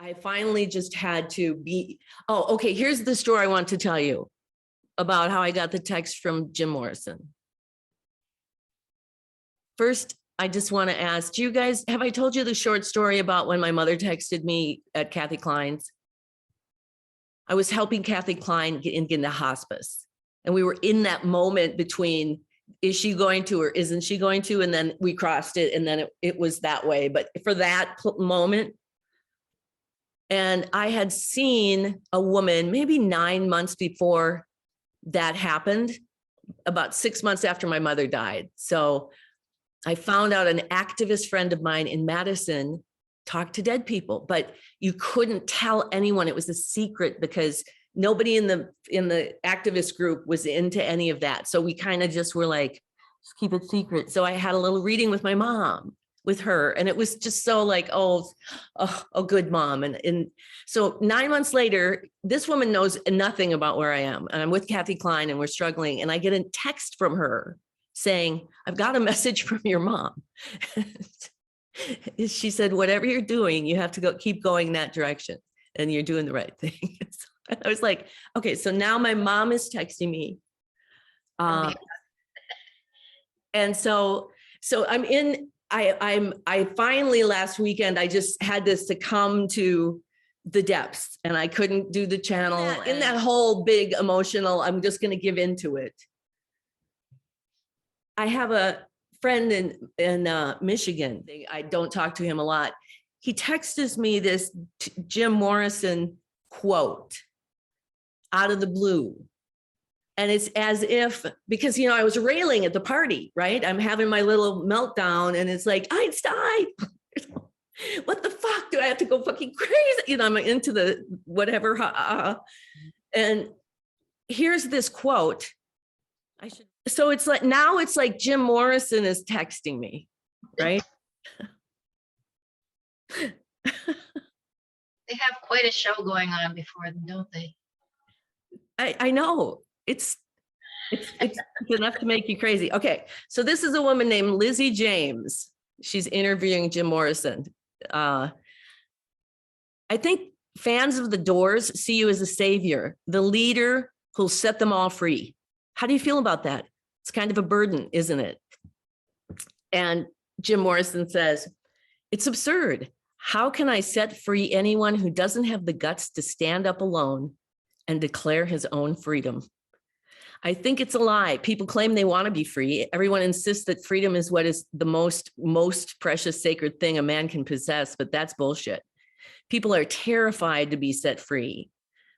I finally just had to be, oh, okay, here's the story I want to tell you about how I got the text from Jim Morrison. First, I just want to ask, do you guys, have I told you the short story about when my mother texted me at Kathy Klein's? I was helping Kathy Klein get into hospice. And we were in that moment between, is she going to or isn't she going to? And then we crossed it, and then it was that way. But for that moment, and I had seen a woman maybe 9 months before that happened, about 6 months after my mother died. So I found out an activist friend of mine in Madison talked to dead people, but you couldn't tell anyone. It was a secret because nobody in the activist group was into any of that. So we kind of just were like, just keep it secret. So I had a little reading with my mom, with her, and it was just so like, oh, good mom. And so 9 months later, this woman knows nothing about where I am, and I'm with Kathy Klein, and we're struggling, and I get a text from her saying, I've got a message from your mom. She said, whatever you're doing, you have to keep going that direction, and you're doing the right thing. So I was like, okay, so now my mom is texting me. And so I finally last weekend, I just had this to come to the depths, and I couldn't do the channel in that whole big emotional, I'm just going to give into it. I have a friend in Michigan. I don't talk to him a lot. He texts me this Jim Morrison quote out of the blue. And it's as if, because, I was railing at the party, right? I'm having my little meltdown, and it's like, Einstein, what the fuck? Do I have to go fucking crazy? I'm into the whatever. And here's this quote. So it's like, now it's like Jim Morrison is texting me, right? They have quite a show going on before them, don't they? I know. It's enough to make you crazy. Okay, so this is a woman named Lizzie James. She's interviewing Jim Morrison. I think fans of the Doors see you as a savior, the leader who'll set them all free. How do you feel about that? It's kind of a burden, isn't it? And Jim Morrison says, it's absurd. How can I set free anyone who doesn't have the guts to stand up alone and declare his own freedom? I think it's a lie. People claim they want to be free. Everyone insists that freedom is what is the most precious, sacred thing a man can possess, but that's bullshit. People are terrified to be set free.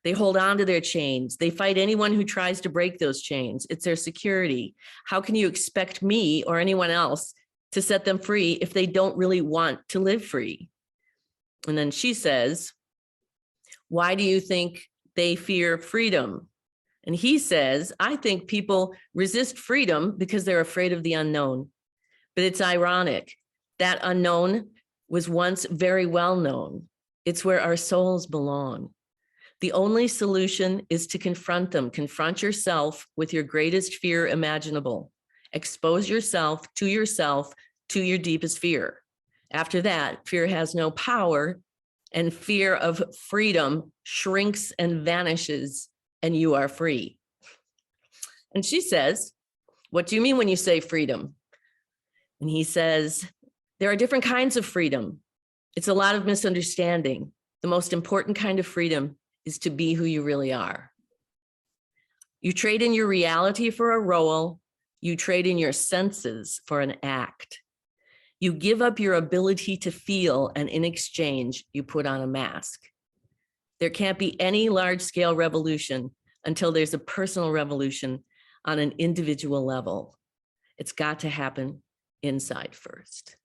They hold on to their chains. They fight anyone who tries to break those chains. It's their security. How can you expect me or anyone else to set them free if they don't really want to live free? And then she says, why do you think they fear freedom? And he says, I think people resist freedom because they're afraid of the unknown. But it's ironic. That unknown was once very well known. It's where our souls belong. The only solution is to confront them. Confront yourself with your greatest fear imaginable. Expose yourself to your deepest fear. After that, fear has no power, and fear of freedom shrinks and vanishes, and you are free. And she says, what do you mean when you say freedom? And he says, there are different kinds of freedom. It's a lot of misunderstanding. The most important kind of freedom is to be who you really are. You trade in your reality for a role. You trade in your senses for an act. You give up your ability to feel, and in exchange, you put on a mask. There can't be any large-scale revolution until there's a personal revolution on an individual level. It's got to happen inside first.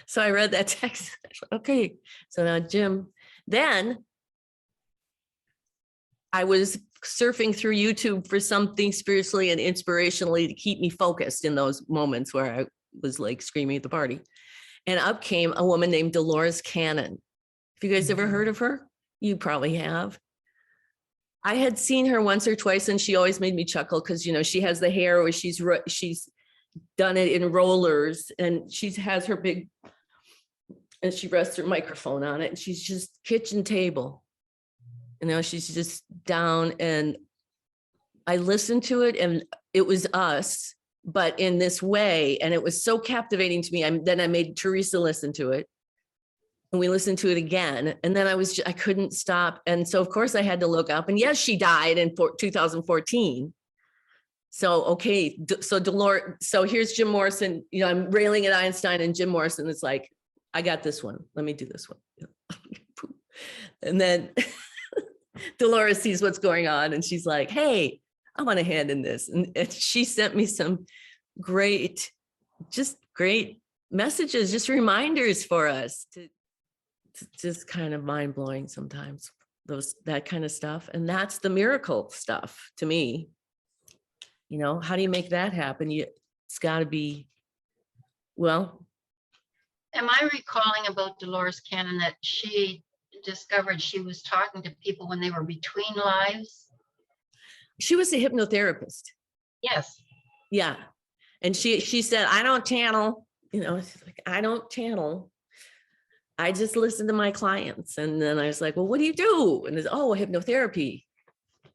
So I read that text. Okay, so now Jim, then I was surfing through YouTube for something spiritually and inspirationally to keep me focused in those moments where I was like screaming at the party. And up came a woman named Dolores Cannon. Have you guys ever heard of her? You probably have. I had seen her once or twice, and she always made me chuckle because, she has the hair where she's done it in rollers, and she has her big and she rests her microphone on it, and she's just kitchen table. She's just down, and I listened to it, and it was us, but in this way, and it was so captivating to me. Then I made Teresa listen to it, and we listened to it again, and then I couldn't stop, and so of course I had to look up, and yes, she died in 2014. So okay, so Dolores, so here's Jim Morrison. I'm railing at Einstein, and Jim Morrison is like, I got this one. Let me do this one. And then Dolores sees what's going on, and she's like, hey, I want a hand in this. And she sent me some great messages, just reminders for us to just kind of mind blowing sometimes, that kind of stuff. And that's the miracle stuff to me. How do you make that happen? It's got to be, well. Am I recalling about Dolores Cannon that she discovered she was talking to people when they were between lives? She was a hypnotherapist. Yes. Yeah. And she said, I don't channel, she's like, I don't channel. I just listen to my clients. And then I was like, well, what do you do? And it's, hypnotherapy.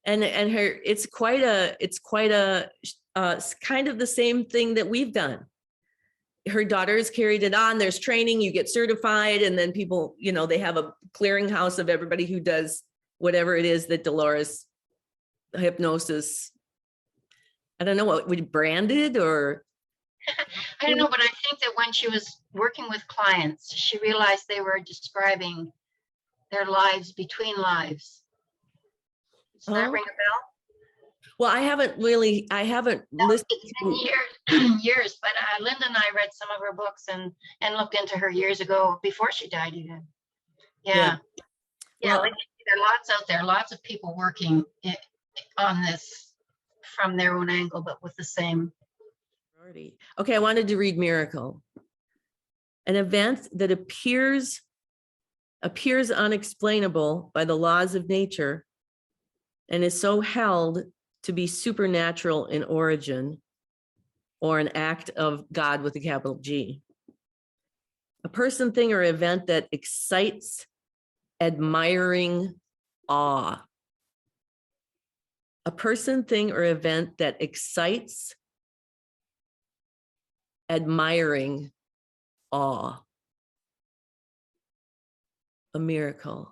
And it's quite a kind of the same thing that we've done. Her daughters carried it on. There's training, you get certified, and then people, they have a clearinghouse of everybody who does whatever it is that Dolores hypnosis. I don't know what we branded or. I don't know, but I think that when she was working with clients, she realized they were describing their lives between lives. Does that ring a bell? Well, I haven't listened to years, but Linda and I read some of her books and looked into her years ago before she died even. Yeah. Well, there are lots out there, lots of people working on this from their own angle, but with the same. Okay, I wanted to read Miracle. An event that appears unexplainable by the laws of nature and is so held to be supernatural in origin, or an act of God with a capital G. A person, thing, or event that excites admiring awe. A person, thing, or event that excites admiring awe. A miracle.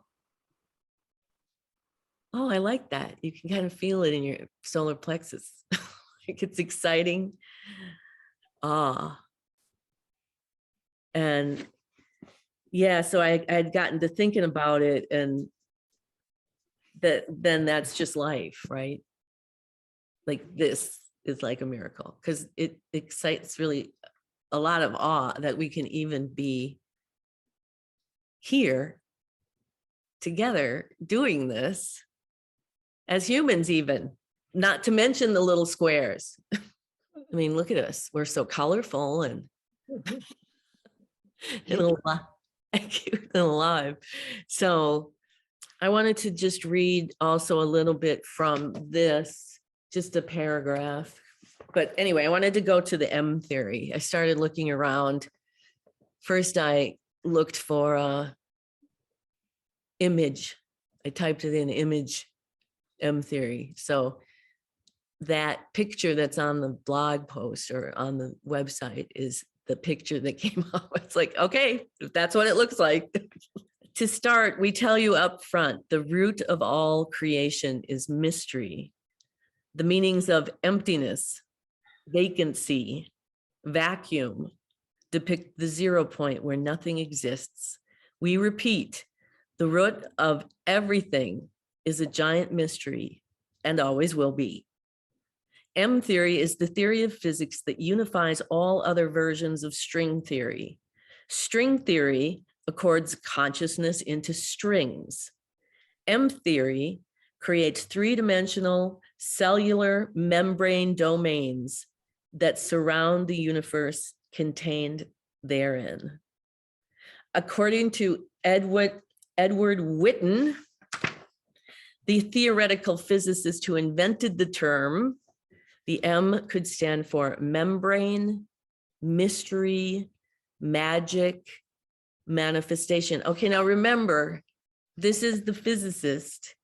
Oh, I like that. You can kind of feel it in your solar plexus. Like it's exciting. And yeah, so I had gotten to thinking about it, and then that's just life, right? Like this is like a miracle because it excites really a lot of awe that we can even be here together doing this as humans, even not to mention the little squares. I mean, look at us. We're so colorful and cute and alive. So I wanted to just read also a little bit from this, just a paragraph. But anyway, I wanted to go to the M theory. I started looking around. First, I looked for a image. I typed it in, image M theory. So that picture that's on the blog post or on the website is the picture that came up. It's like, okay, if that's what it looks like. To start, we tell you up front, the root of all creation is mystery. The meanings of emptiness, vacancy, vacuum depict the 0 point where nothing exists. We repeat, the root of everything is a giant mystery and always will be. M theory is the theory of physics that unifies all other versions of string theory. String theory accords consciousness into strings. M theory creates three-dimensional cellular membrane domains that surround the universe contained therein. According to Edward Witten, the theoretical physicist who invented the term, the M could stand for membrane, mystery, magic, manifestation. Okay, now remember, this is the physicist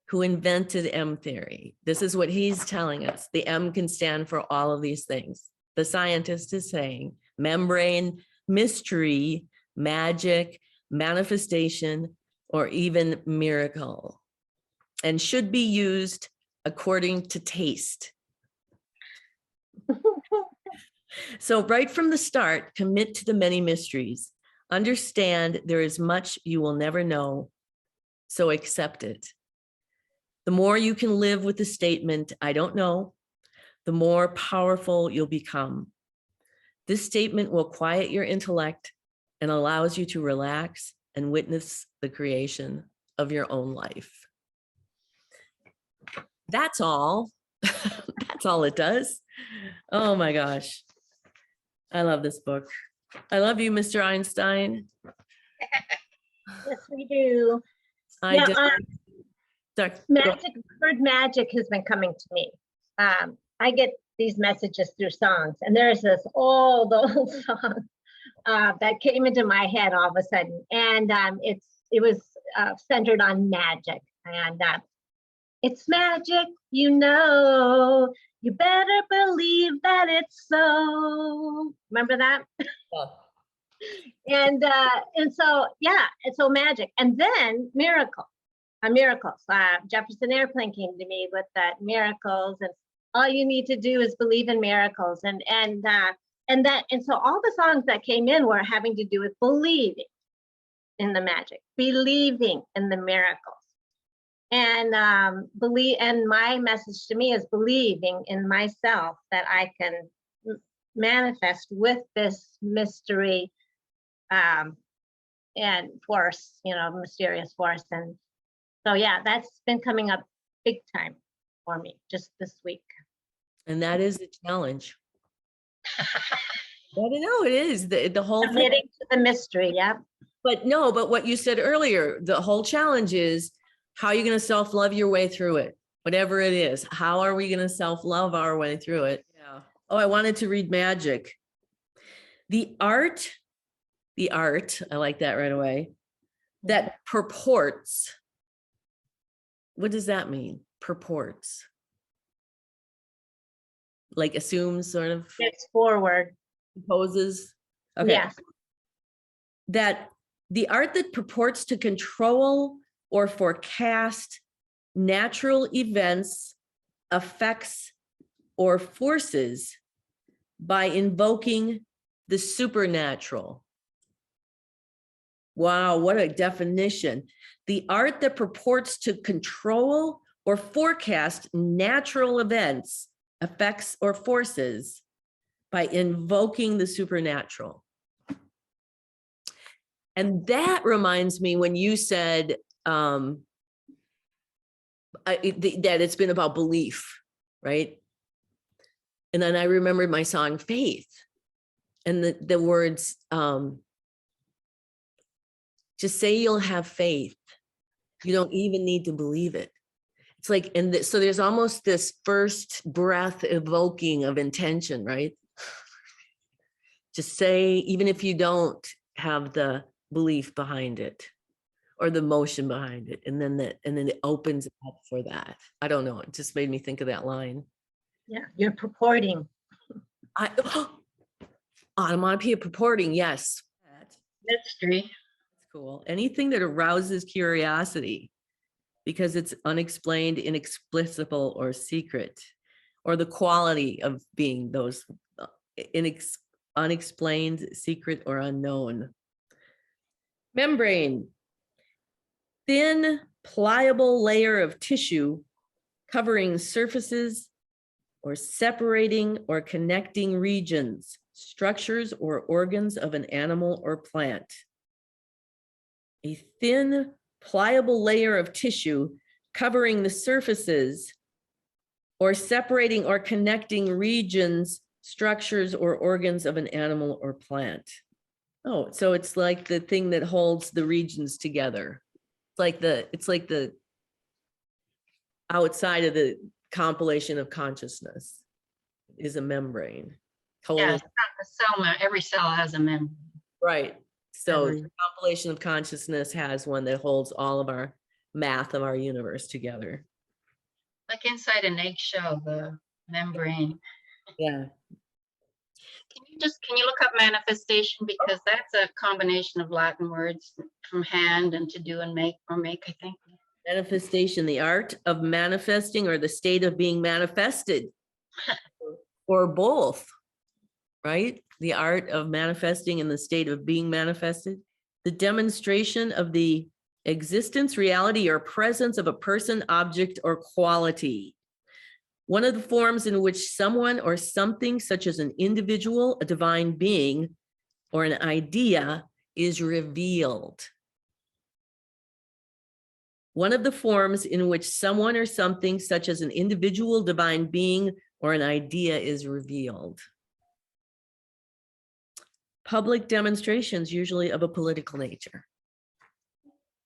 who invented M theory. This is what he's telling us. The M can stand for all of these things. The scientist is saying membrane, mystery, magic, manifestation, or even miracle, and should be used according to taste. So right from the start, commit to the many mysteries. Understand there is much you will never know, so accept it. The more you can live with the statement, I don't know, the more powerful you'll become. This statement will quiet your intellect and allows you to relax and witness the creation of your own life. That's all. That's all it does. Oh my gosh. I love this book. I love you, Mr. Einstein. Yes, we do. I do. Magic, word magic has been coming to me. I get these messages through songs, and there's this old song that came into my head all of a sudden, and it was centered on magic, and it's magic, you know. You better believe that it's so. Remember that? Yeah. And so yeah, it's so magic, and then miracles. Jefferson Airplane came to me with that miracles, and all you need to do is believe in miracles, and so all the songs that came in were having to do with believing in the magic, believing in the miracles, and and my message to me is believing in myself that I can manifest with this mystery and force, mysterious force. And so, yeah, that's been coming up big time for me just this week. And that is a challenge. I don't know, it is the whole Committing to the mystery, yeah. But what you said earlier, the whole challenge is, how are you going to self-love your way through it? Whatever it is, how are we going to self-love our way through it? Yeah. Oh, I wanted to read magic. The art, I like that right away, that purports. What does that mean? Purports. Like assumes, sort of? It's forward. Supposes. Okay. Yes. That the art that purports to control or forecast natural events, effects, or forces by invoking the supernatural. Wow, what a definition. The art that purports to control or forecast natural events, effects, or forces by invoking the supernatural. And that reminds me when you said that it's been about belief, right? And then I remembered my song Faith, and the words, just say you'll have faith. You don't even need to believe it. It's like, so there's almost this first breath evoking of intention, right? Just say, even if you don't have the belief behind it or the motion behind it, and then it opens up for that. I don't know, it just made me think of that line. Yeah, you're purporting. Onomatopoeia, purporting, yes. Mystery. That's cool. Anything that arouses curiosity because it's unexplained, inexplicable, or secret, or the quality of being those unexplained, secret, or unknown. Membrane, thin, pliable layer of tissue covering surfaces or separating or connecting regions, structures, or organs of an animal or plant. A thin, pliable layer of tissue covering the surfaces or separating or connecting regions, structures, or organs of an animal or plant. Oh, so it's like the thing that holds the regions together. It's like the outside of the compilation of consciousness is a membrane. Yeah, every cell has a membrane. Right. So the compilation of consciousness has one that holds all of our math of our universe together. Like inside an eggshell, the membrane. Yeah. Can you look up manifestation? Because that's a combination of Latin words from hand and to do and make, or make, I think. Manifestation, the art of manifesting or the state of being manifested, or both, right? The art of manifesting and the state of being manifested. The demonstration of the existence, reality, or presence of a person, object, or quality. One of the forms in which someone or something, such as an individual, a divine being, or an idea, is revealed. One of the forms in which someone or something, such as an individual, divine being, or an idea, is revealed. Public demonstrations, usually of a political nature.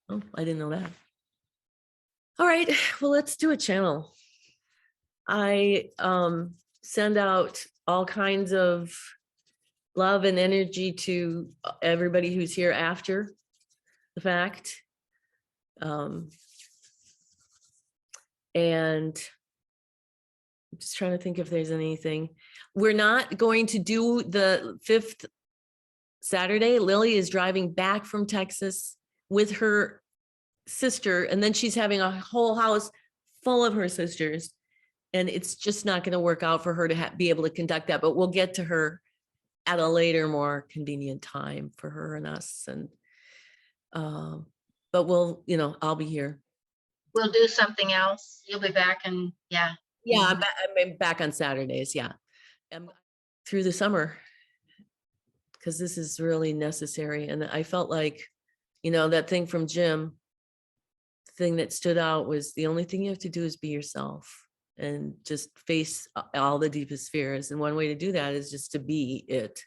Oh, I didn't know that. All right, well, let's do a channel. I send out all kinds of love and energy to everybody who's here after the fact. And I'm just trying to think if there's anything. We're not going to do the 5th Saturday. Lily is driving back from Texas with her sister, and then she's having a whole house full of her sisters. And it's just not going to work out for her to be able to conduct that, but we'll get to her at a later, more convenient time for her and us. And, but we'll, I'll be here. We'll do something else. You'll be back and yeah. Yeah, I'm back on Saturdays. Yeah. Through the summer, because this is really necessary. And I felt like, that thing from Jim, the thing that stood out was the only thing you have to do is be yourself and just face all the deepest fears. And one way to do that is just to be it,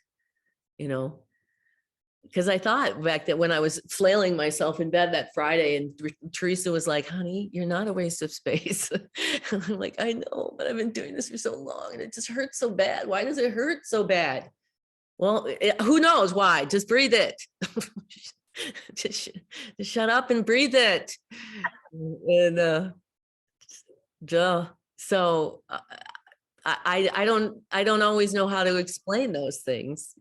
because I thought back that when I was flailing myself in bed that Friday, and Teresa was like, honey, you're not a waste of space. I'm like, I know, but I've been doing this for so long and it just hurts so bad. Why does it hurt so bad? Well, who knows why? Just breathe it. just shut up and breathe it. And so I don't always know how to explain those things,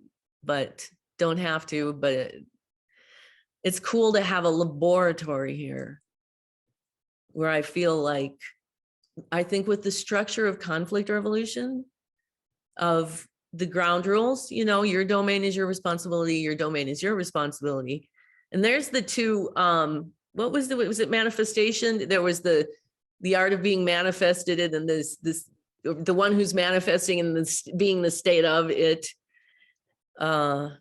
but don't have to. But it's cool to have a laboratory here where I feel like, I think with the structure of conflict resolution, of the ground rules, your domain is your responsibility, your domain is your responsibility. And there's the two, was it manifestation? There was the art of being manifested, and the one who's manifesting and this being the state of it. So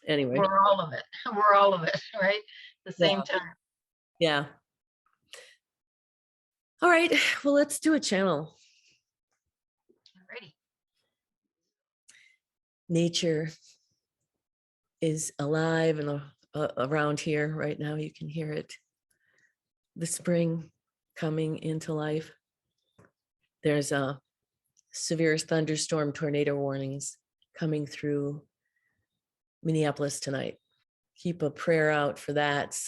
anyway. We're all of it. We're all of it, right? At the same time. Yeah. All right, well, let's do a channel. Alrighty. Nature is alive and around here right now. You can hear it. The spring coming into life. There's a severe thunderstorm, tornado warnings coming through Minneapolis tonight. Keep a prayer out for that.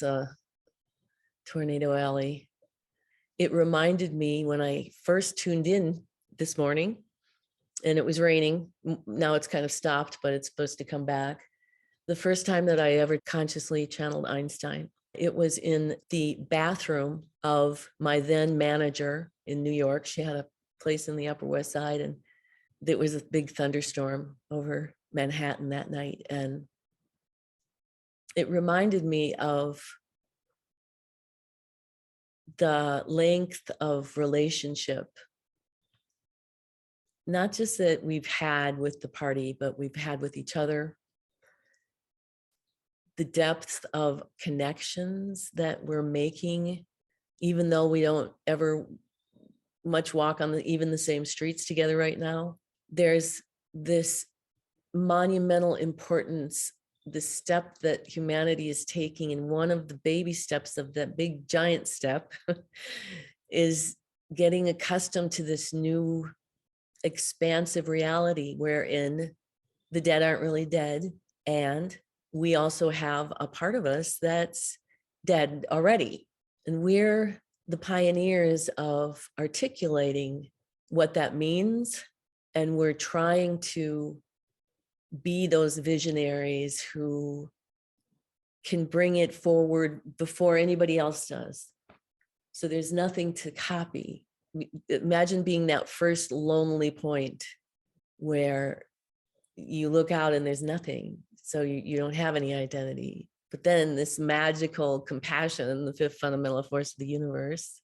Tornado alley. It reminded me when I first tuned in this morning, and it was raining. Now it's kind of stopped, but it's supposed to come back. The first time that I ever consciously channeled Einstein, it was in the bathroom of my then manager in New York. She had a place in the Upper West Side, and there was a big thunderstorm over Manhattan that night. And it reminded me of the length of relationship, not just that we've had with the party, but we've had with each other. The depth of connections that we're making, even though we don't ever much walk on even the same streets together right now. There's this monumental importance, the step that humanity is taking, and one of the baby steps of that big giant step is getting accustomed to this new expansive reality wherein the dead aren't really dead. And we also have a part of us that's dead already. And we're the pioneers of articulating what that means. And we're trying to be those visionaries who can bring it forward before anybody else does. So there's nothing to copy. Imagine being that first lonely point where you look out and there's nothing. So you don't have any identity. But then this magical compassion, the fifth fundamental force of the universe,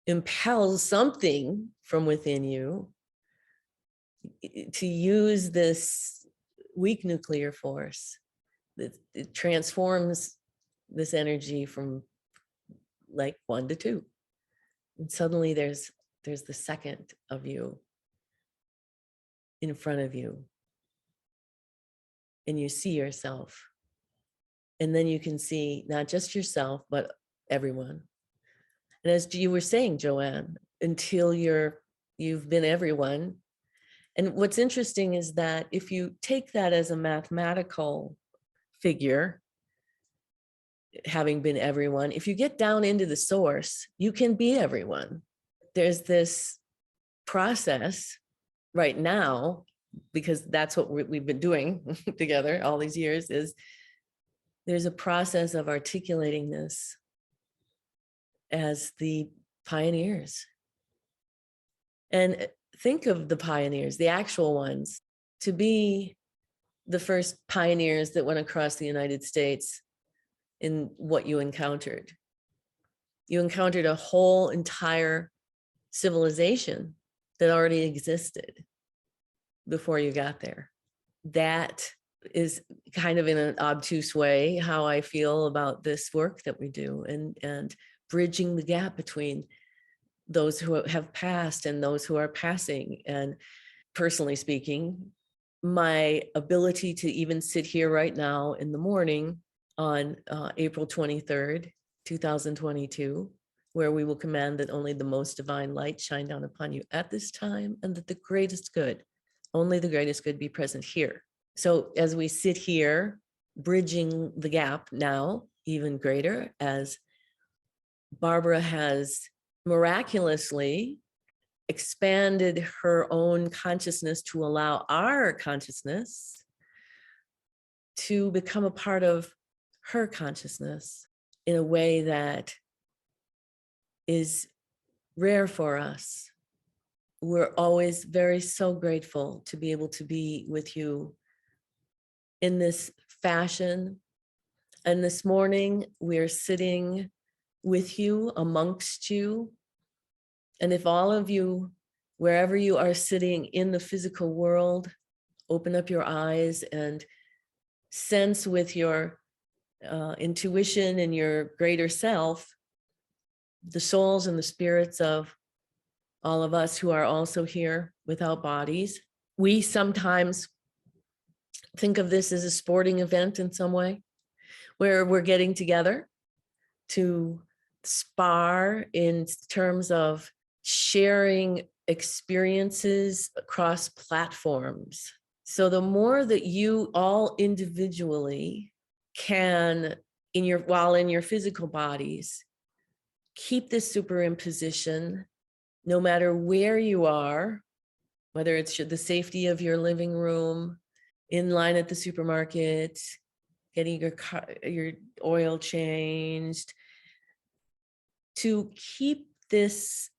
impels something from within you to use this weak nuclear force. It transforms this energy from like 1 to 2. And suddenly there's the second of you in front of you. And you see yourself. And then you can see not just yourself, but everyone. And as you were saying, Joanne, until you've been everyone. And what's interesting is that if you take that as a mathematical figure, having been everyone, if you get down into the source, you can be everyone. There's this process right now, because that's what we've been doing together all these years, is there's a process of articulating this as the pioneers. And think of the pioneers, the actual ones, to be the first pioneers that went across the United States in what you encountered. You encountered a whole entire civilization that already existed before you got there. That is kind of, in an obtuse way, how I feel about this work that we do, and bridging the gap between those who have passed and those who are passing. And personally speaking, my ability to even sit here right now in the morning on April 23rd, 2022, where we will command that only the most divine light shine down upon you at this time, and that the greatest good, only the greatest good, be present here. So as we sit here, bridging the gap now even greater, as Barbara has miraculously expanded her own consciousness to allow our consciousness to become a part of her consciousness in a way that is rare for us. We're always so grateful to be able to be with you in this fashion. And this morning, we're sitting with you, amongst you. And if all of you, wherever you are sitting in the physical world, open up your eyes and sense with your intuition and your greater self, the souls and the spirits of all of us who are also here without bodies. We sometimes think of this as a sporting event in some way, where we're getting together to spar in terms of sharing experiences across platforms. So the more that you all individually can, while in your physical bodies, keep this superimposition, no matter where you are, whether it's the safety of your living room, in line at the supermarket, getting your oil changed, to keep this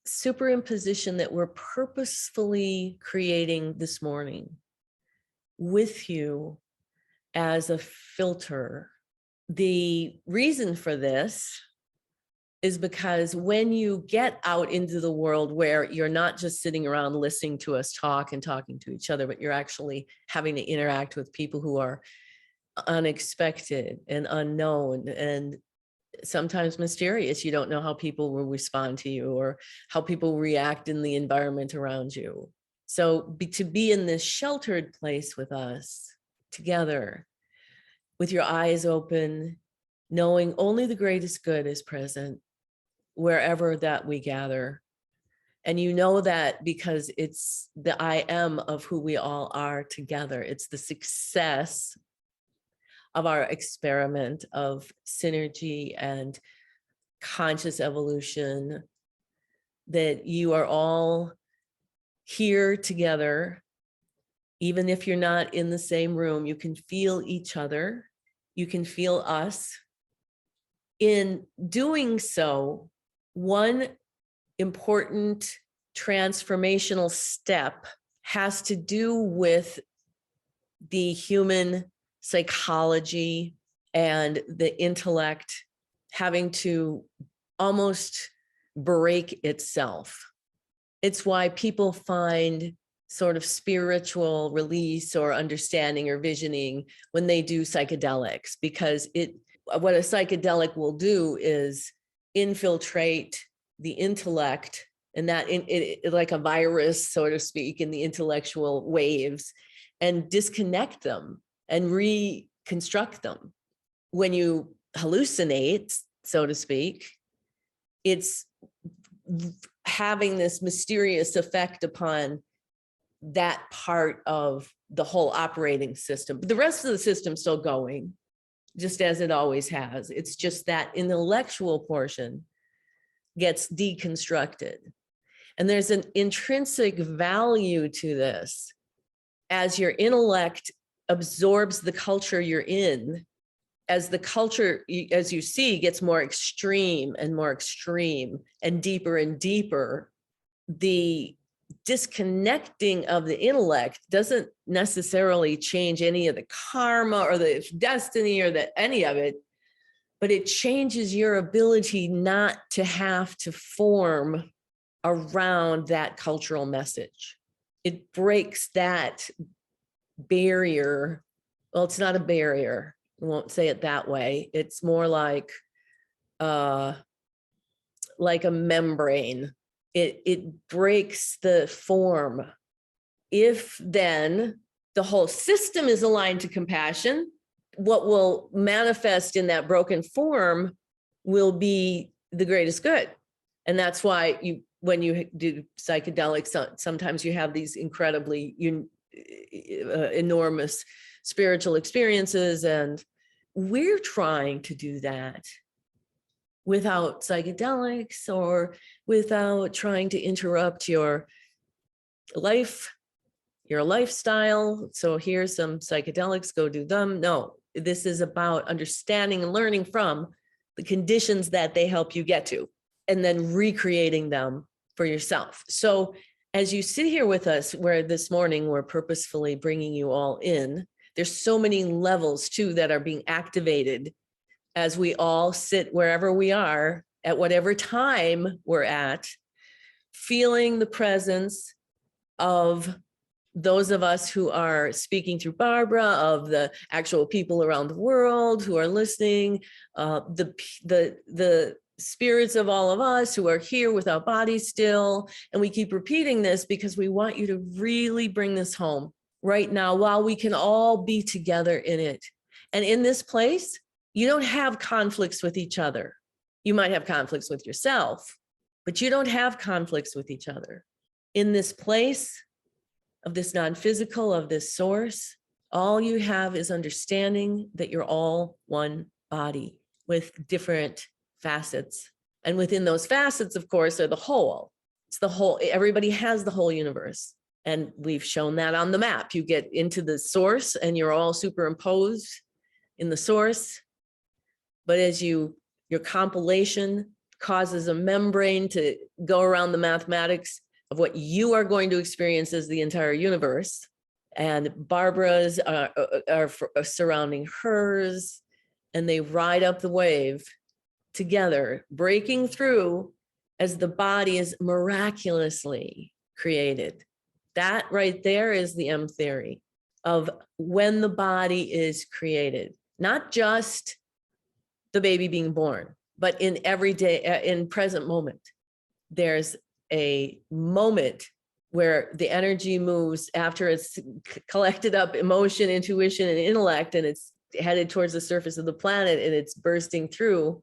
superimposition that we're purposefully creating this morning with you as a filter. The reason for this is because when you get out into the world, where you're not just sitting around listening to us talk and talking to each other, but you're actually having to interact with people who are unexpected and unknown and sometimes mysterious. You don't know how people will respond to you or how people react in the environment around you. So to be in this sheltered place with us together, with your eyes open, knowing only the greatest good is present wherever that we gather, And you know that because it's the I am of who we all are together. It's the success of our experiment of synergy and conscious evolution, that you are all here together. Even if you're not in the same room, you can feel each other. You can feel us. In doing so, one important transformational step has to do with the human psychology and the intellect having to almost break itself. It's why people find sort of spiritual release or understanding or visioning when they do psychedelics, because what a psychedelic will do is infiltrate the intellect, and that like a virus, so to speak, in the intellectual waves, and disconnect them and reconstruct them. When you hallucinate, so to speak, it's having this mysterious effect upon that part of the whole operating system. But the rest of the system's still going, just as it always has. It's just that intellectual portion gets deconstructed. And there's an intrinsic value to this. As your intellect absorbs the culture you're in, as the culture, as you see, gets more extreme and deeper, the disconnecting of the intellect doesn't necessarily change any of the karma or the destiny or any of it, but it changes your ability not to have to form around that cultural message. It breaks that barrier. Well, it's not a barrier. I won't say it that way. It's more like a membrane. It breaks the form. If then the whole system is aligned to compassion, what will manifest in that broken form will be the greatest good. And that's why when you do psychedelics, sometimes you have these incredibly enormous spiritual experiences. And we're trying to do that without psychedelics or without trying to interrupt your life, your lifestyle. So here's some psychedelics, go do them. No, this is about understanding and learning from the conditions that they help you get to, and then recreating them for yourself. So as you sit here with us, where this morning we're purposefully bringing you all in, there's so many levels too that are being activated as we all sit wherever we are, at whatever time we're at, feeling the presence of those of us who are speaking through Barbara, of the actual people around the world who are listening, the spirits of all of us who are here with our bodies still. And we keep repeating this because we want you to really bring this home right now while we can all be together in it. And in this place, you don't have conflicts with each other. You might have conflicts with yourself, but you don't have conflicts with each other. In this place of this non-physical, of this source, all you have is understanding that you're all one body with different facets. And within those facets, of course, are the whole. It's the whole. Everybody has the whole universe. And we've shown that on the map. You get into the source and you're all superimposed in the source. But as your compilation causes a membrane to go around the mathematics of what you are going to experience as the entire universe, and Barbara's are surrounding hers, and they ride up the wave together, breaking through as the body is miraculously created. That right there is the M theory of when the body is created, not just the baby being born, but in every day, in present moment. There's a moment where the energy moves after it's collected up emotion, intuition, and intellect, and it's headed towards the surface of the planet and it's bursting through.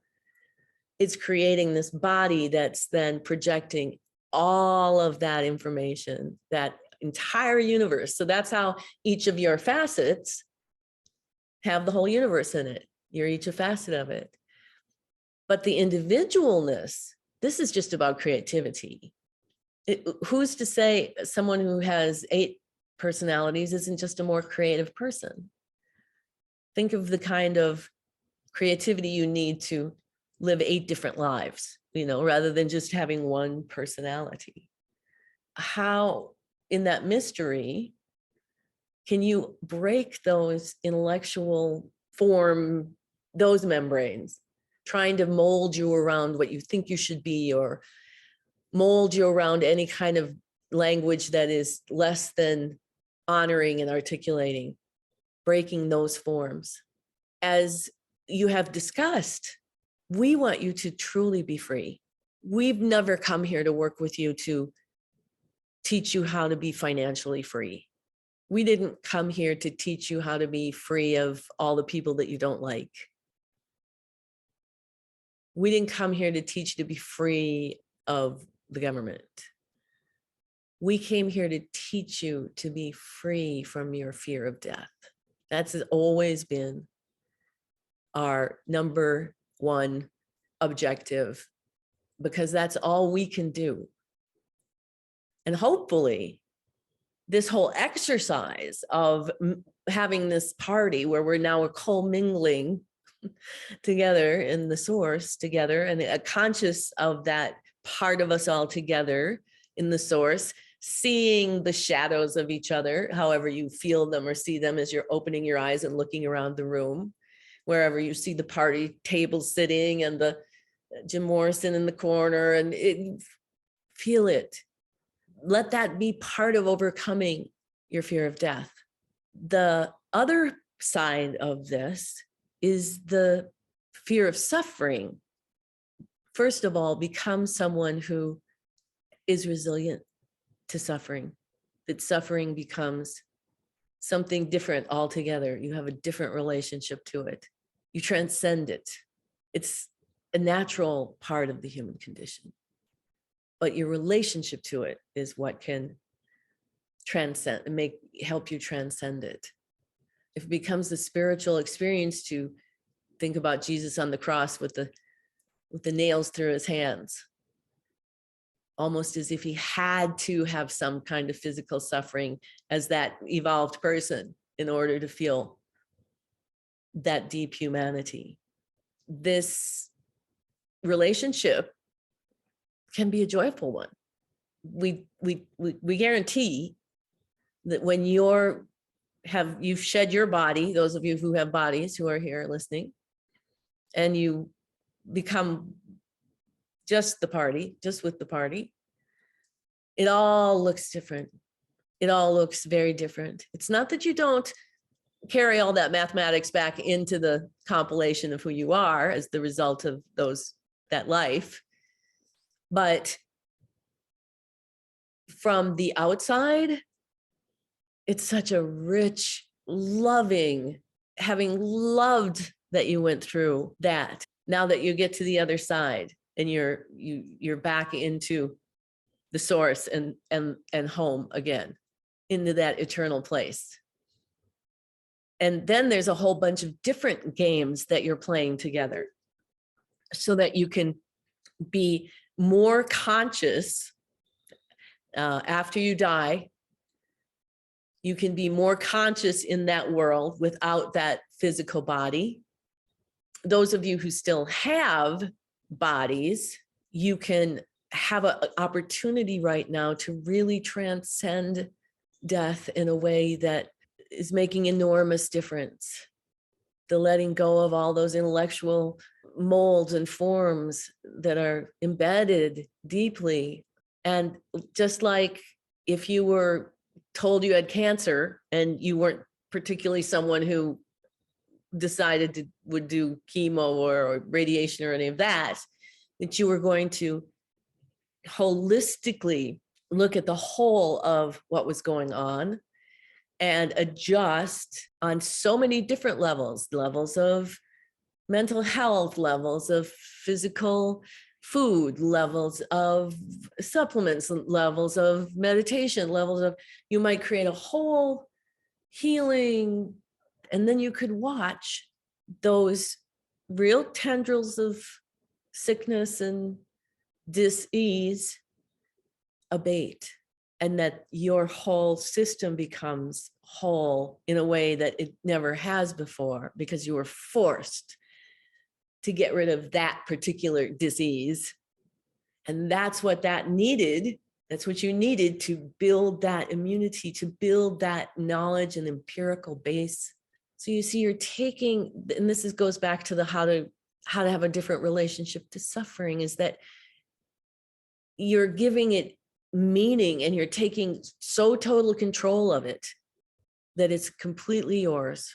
It's creating this body that's then projecting all of that information, that entire universe. So that's how each of your facets have the whole universe in it. You're each a facet of it. But the individualness, this is just about creativity. Who's to say someone who has 8 personalities isn't just a more creative person? Think of the kind of creativity you need to live 8 different lives, rather than just having one personality. How, in that mystery, can you break those intellectual form, those membranes, trying to mold you around what you think you should be, or mold you around any kind of language that is less than honoring and articulating, breaking those forms? As you have discussed, we want you to truly be free. We've never come here to work with you to teach you how to be financially free. We didn't come here to teach you how to be free of all the people that you don't like. We didn't come here to teach you to be free of the government. We came here to teach you to be free from your fear of death. That's always been our number one objective, because that's all we can do. And hopefully, this whole exercise of having this party where we're now co-mingling together in the source together, and conscious of that part of us all together in the source, seeing the shadows of each other, however you feel them or see them, as you're opening your eyes and looking around the room, wherever you see the party table sitting and the Jim Morrison in the corner, and feel it. Let that be part of overcoming your fear of death. The other side of this is the fear of suffering. First of all, become someone who is resilient to suffering, that suffering becomes something different altogether. You have a different relationship to it. You transcend it. It's a natural part of the human condition. But your relationship to it is what can transcend and help you transcend it. If it becomes a spiritual experience to think about Jesus on the cross with the nails through his hands, almost as if he had to have some kind of physical suffering as that evolved person in order to feel that deep humanity. This relationship can be a joyful one. We guarantee that when you've shed your body, those of you who have bodies who are here listening, and you become just with the party, it all looks different. It all looks very different. It's not that you don't carry all that mathematics back into the compilation of who you are as the result of that life, but from the outside, it's such a rich, loving, having loved that you went through that. Now that you get to the other side and you're back into the source and home again, into that eternal place. And then there's a whole bunch of different games that you're playing together so that you can be more conscious after you die. You can be more conscious in that world without that physical body. Those of you who still have bodies, you can have an opportunity right now to really transcend death in a way that is making enormous difference. The letting go of all those intellectual molds and forms that are embedded deeply. And just like if you were told you had cancer and you weren't particularly someone who decided would do chemo or radiation or any of that you were going to holistically look at the whole of what was going on and adjust on so many different levels of mental health, levels of physical food, levels of supplements, levels of meditation, levels of, you might create a whole healing, and then you could watch those real tendrils of sickness and dis-ease abate, and that your whole system becomes whole in a way that it never has before, because you were forced to get rid of that particular disease. And that's what that needed. That's what you needed to build that immunity, to build that knowledge and empirical base. So you see, you're taking, and this goes back to the how to have a different relationship to suffering, is that you're giving it meaning, and you're taking so total control of it that it's completely yours.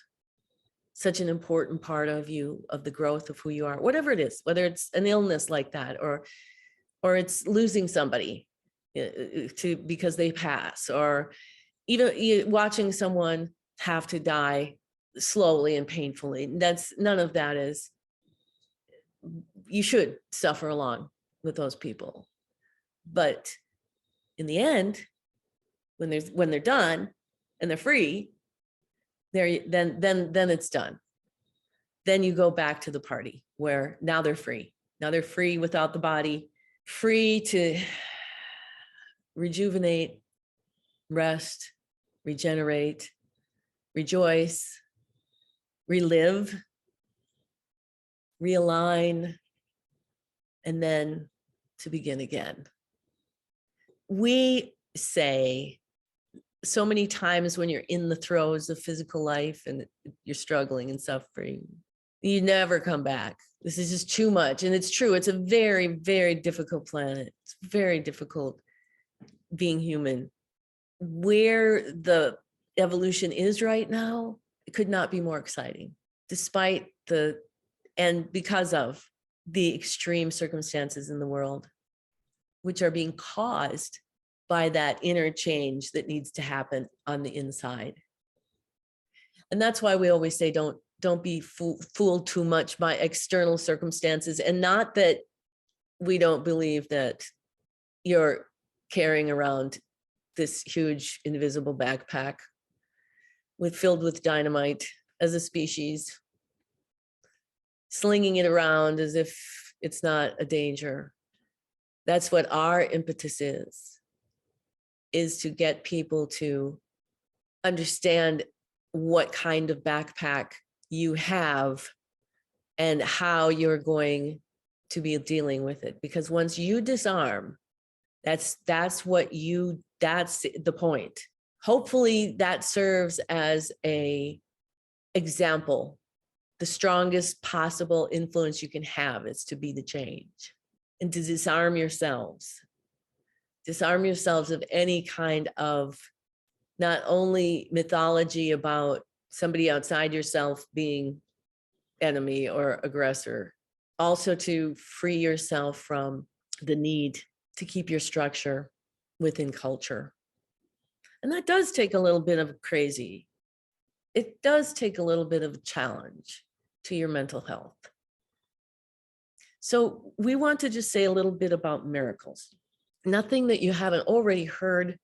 Such an important part of you, of the growth of who you are, whatever it is, whether it's an illness like that, or it's losing somebody because they pass, or even watching someone have to die slowly and painfully. That's, none of that is, you should suffer along with those people. But in the end, when they're done and they're free, then it's done. Then you go back to the party where now they're free. Now they're free without the body, free to rejuvenate, rest, regenerate, rejoice, relive, realign, and then to begin again. We say so many times when you're in the throes of physical life and you're struggling and suffering, you never come back. This is just too much. And it's true. It's a very, very difficult planet. It's very difficult being human. Where the evolution is right now, it could not be more exciting, despite and because of the extreme circumstances in the world, which are being caused by that inner change that needs to happen on the inside. And that's why we always say, don't be fooled too much by external circumstances. And not that we don't believe that you're carrying around this huge invisible backpack filled with dynamite as a species, slinging it around as if it's not a danger. That's what our impetus is to get people to understand what kind of backpack you have and how you're going to be dealing with it. Because once you disarm, that's the point. Hopefully that serves as a example. The strongest possible influence you can have is to be the change and to disarm yourselves. Disarm yourselves of any kind of, not only mythology about somebody outside yourself being enemy or aggressor, also to free yourself from the need to keep your structure within culture. And that does take a little bit of crazy. It does take a little bit of a challenge to your mental health. So we want to just say a little bit about miracles. Nothing that you haven't already heard,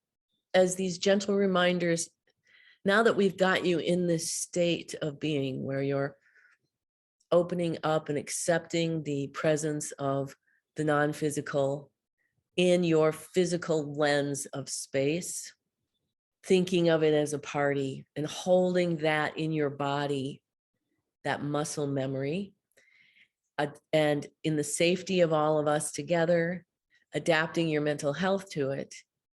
as these gentle reminders, now that we've got you in this state of being where you're opening up and accepting the presence of the non-physical in your physical lens of space, thinking of it as a party and holding that in your body, that muscle memory, and in the safety of all of us together, adapting your mental health to it,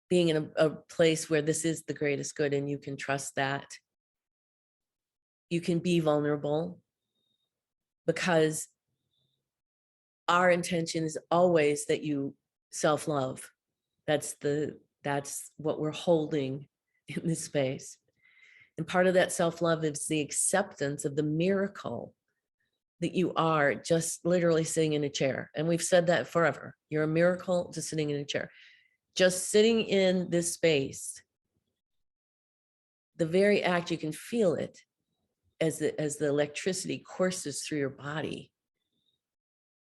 being in a place where this is the greatest good and you can trust that. You can be vulnerable, because our intention is always that you self-love. That's what we're holding in this space. And part of that self-love is the acceptance of the miracle that you are just literally sitting in a chair. And we've said that forever. You're a miracle just sitting in a chair. Just sitting in this space, the very act, you can feel it as the electricity courses through your body.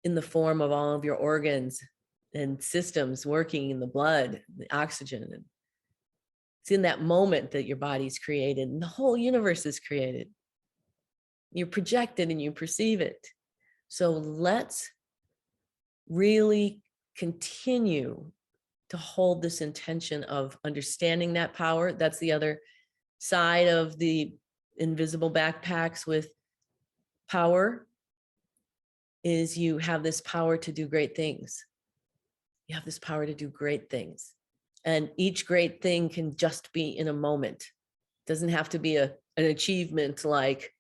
in the form of all of your organs and systems working in the blood, the oxygen. And it's in that moment that your body's created and the whole universe is created. You project it and you perceive it. So let's really continue to hold this intention of understanding that power. That's the other side of the invisible backpacks with power, is you have this power to do great things. You have this power to do great things. And each great thing can just be in a moment. It doesn't have to be an achievement like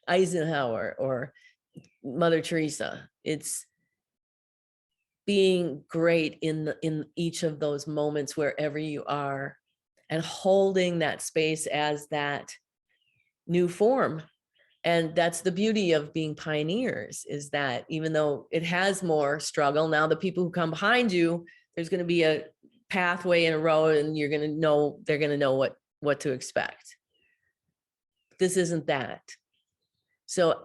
Eisenhower or Mother Teresa. It's being great in each of those moments wherever you are, and holding that space as that new form. And that's the beauty of being pioneers, is that even though it has more struggle, now the people who come behind you, there's going to be a pathway and a road, and you're going to know, they're going to know what to expect. This isn't that. So,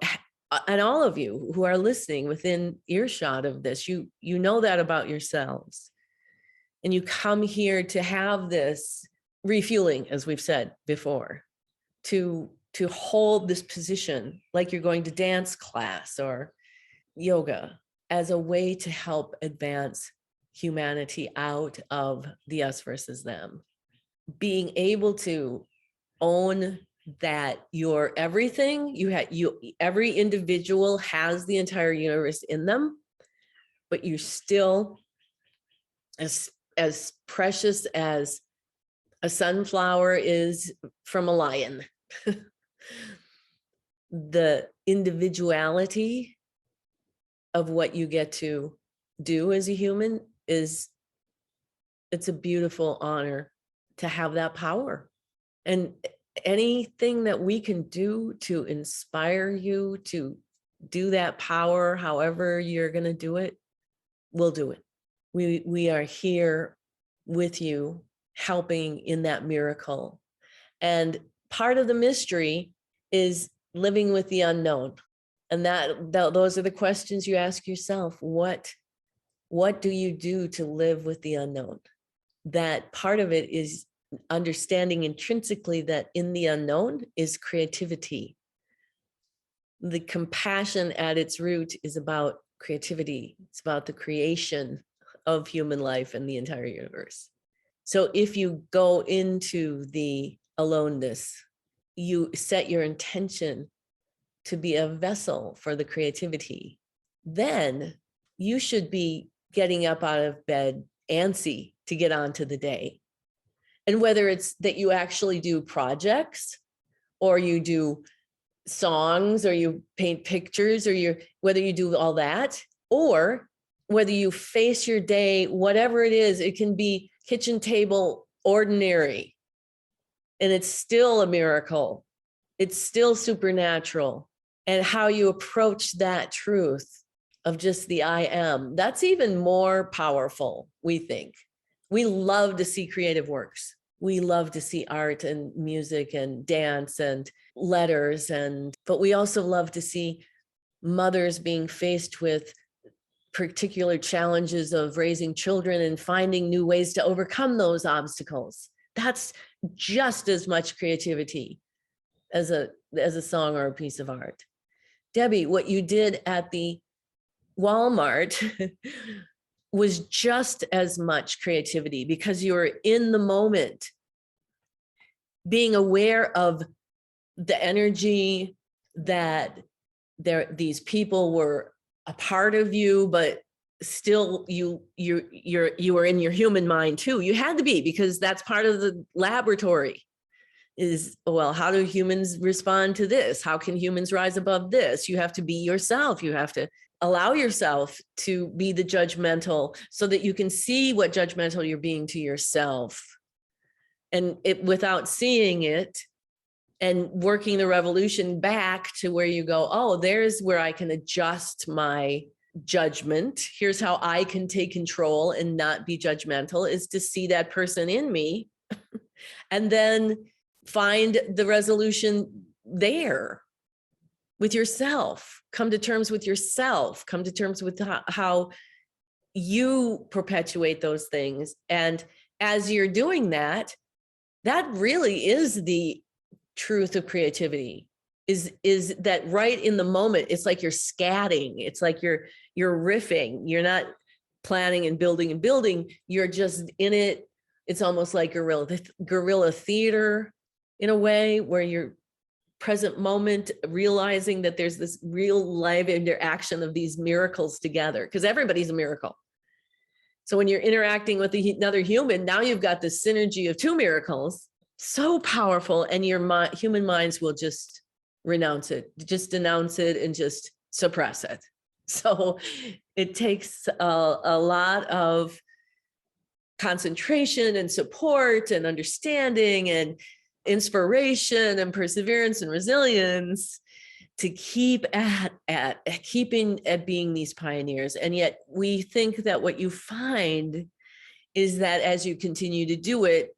and all of you who are listening within earshot of this, you know that about yourselves. And you come here to have this refueling, as we've said before, to hold this position like you're going to dance class or yoga, as a way to help advance humanity out of the us versus them. Being able to own that you're everything, every individual has the entire universe in them, but you're still as precious as a sunflower is from a lion. The individuality of what you get to do as a human it's a beautiful honor to have that power. And anything that we can do to inspire you to do that power, however you're going to do it, we'll do it. We are here with you, helping in that miracle. And part of the mystery is living with the unknown. And those are the questions you ask yourself. What do you do to live with the unknown? That part of it is understanding intrinsically that in the unknown is creativity. The compassion at its root is about creativity. It's about the creation of human life and the entire universe. So if you go into the aloneness, you set your intention to be a vessel for the creativity, then you should be getting up out of bed antsy to get on to the day. And whether it's that you actually do projects, or you do songs, or you paint pictures, or whether you do all that, or whether you face your day, whatever it is, it can be kitchen table ordinary, and it's still a miracle. It's still supernatural. And how you approach that truth of just the I am, that's even more powerful, we think. We love to see creative works. We love to see art and music and dance and letters, but we also love to see mothers being faced with particular challenges of raising children and finding new ways to overcome those obstacles. That's just as much creativity as a song or a piece of art. Debbie, what you did at the Walmart was just as much creativity, because you were in the moment, being aware of the energy that these people were a part of you, but still you were in your human mind too. You had to be, because that's part of the laboratory. Is, well, how do humans respond to this? How can humans rise above this? You have to be yourself. You have to allow yourself to be the judgmental, so that you can see what judgmental you're being to yourself. And without seeing it, and working the revolution back to where you go, oh, there's where I can adjust my judgment. Here's how I can take control and not be judgmental, is to see that person in me and then find the resolution there. with yourself, come to terms with yourself, come to terms with how you perpetuate those things. And as you're doing that, that really is the truth of creativity, is that right in the moment, it's like you're scatting. It's like you're riffing. You're not planning and building. You're just in it. It's almost like guerrilla theater in a way, where you're present moment, realizing that there's this real live interaction of these miracles together, because everybody's a miracle. So when you're interacting with another human, now you've got this synergy of two miracles, so powerful, and your human minds will just renounce it, just denounce it, and just suppress it. So it takes a lot of concentration and support and understanding and inspiration and perseverance and resilience to keep keeping at being these pioneers. And yet we think that what you find is that as you continue to do it,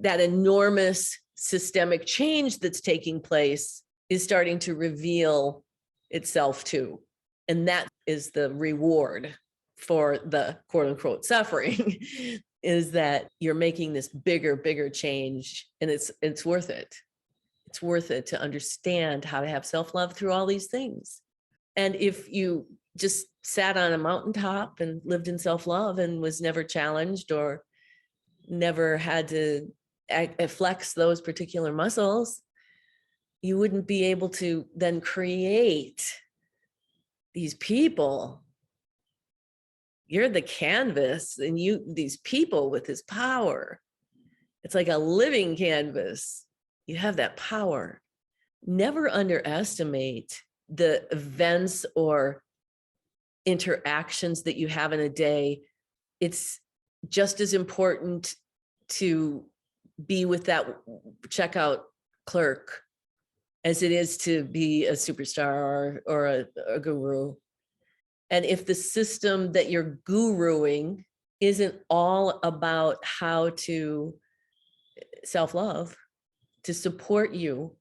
that enormous systemic change that's taking place is starting to reveal itself too. And that is the reward for the quote unquote suffering, is that you're making this bigger change, and it's worth it. It's worth it to understand how to have self-love through all these things. And if you just sat on a mountaintop and lived in self-love and was never challenged or never had to flex those particular muscles, you wouldn't be able to then create these people. You're the canvas, and these people with this power. It's like a living canvas. You have that power. Never underestimate the events or interactions that you have in a day. It's just as important to be with that checkout clerk as it is to be a superstar or a guru. And if the system that you're guruing isn't all about how to self-love, to support you,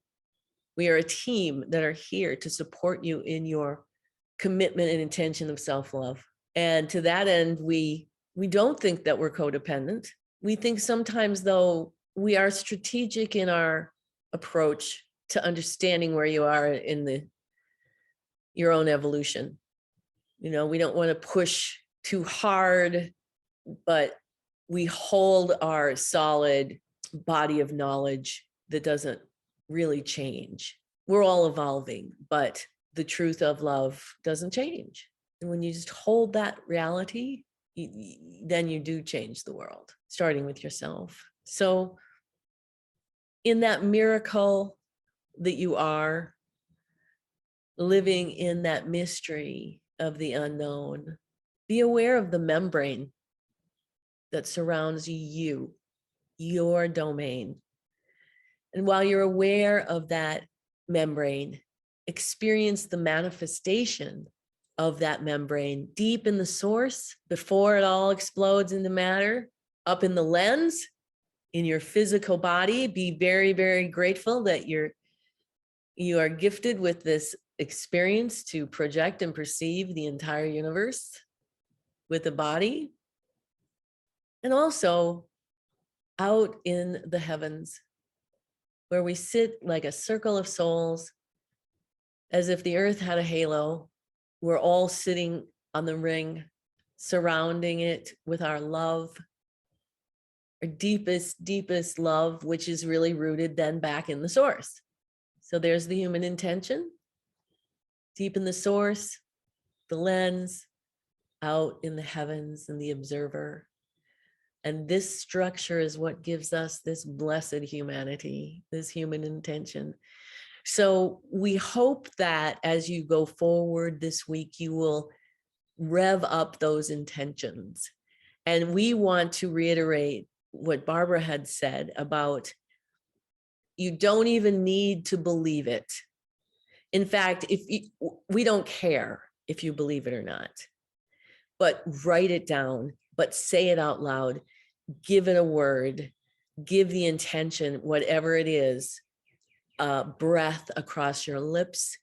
we are a team that are here to support you in your commitment and intention of self-love. And to that end, we don't think that we're codependent. We think sometimes, though, we are strategic in our approach to understanding where you are in your own evolution. We don't want to push too hard, but we hold our solid body of knowledge that doesn't really change. We're all evolving, but the truth of love doesn't change. And when you just hold that reality, then you do change the world, starting with yourself. So in that miracle that you are, living in that mystery of the unknown, be aware of the membrane that surrounds you, your domain. And while you're aware of that membrane, experience the manifestation of that membrane deep in the source before it all explodes into matter, up in the lens, in your physical body. Be very, very grateful that you are gifted with this experience to project and perceive the entire universe with the body. And also out in the heavens, where we sit like a circle of souls, as if the earth had a halo. We're all sitting on the ring, surrounding it with our love, our deepest love, which is really rooted then back in the source. So there's the human intention, deep in the source, the lens, out in the heavens, and the observer. And this structure is what gives us this blessed humanity, this human intention. So we hope that as you go forward this week, you will rev up those intentions. And we want to reiterate what Barbara had said about, you don't even need to believe it. In fact, we don't care if you believe it or not, but write it down, but say it out loud, give it a word, give the intention, whatever it is, breath across your lips,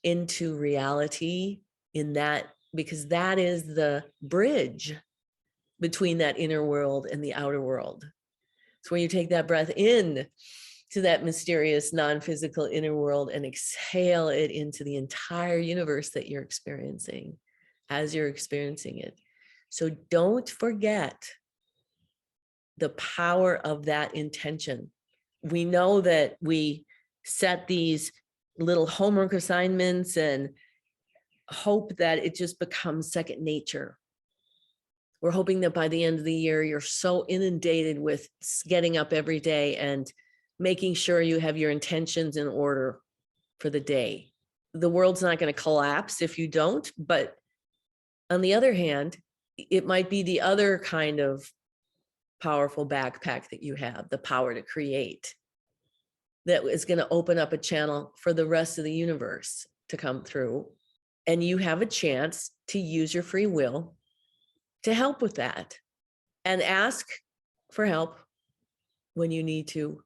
into reality in that, because that is the bridge between that inner world and the outer world. So when you take that breath in to that mysterious non-physical inner world and exhale it into the entire universe that you're experiencing as you're experiencing it. So don't forget the power of that intention. We know that we set these little homework assignments and hope that it just becomes second nature. We're hoping that by the end of the year, you're so inundated with getting up every day and making sure you have your intentions in order for the day. The world's not going to collapse if you don't, but on the other hand, it might be the other kind of powerful backpack that you have, the power to create, that is going to open up a channel for the rest of the universe to come through. And you have a chance to use your free will to help with that, and ask for help when you need to.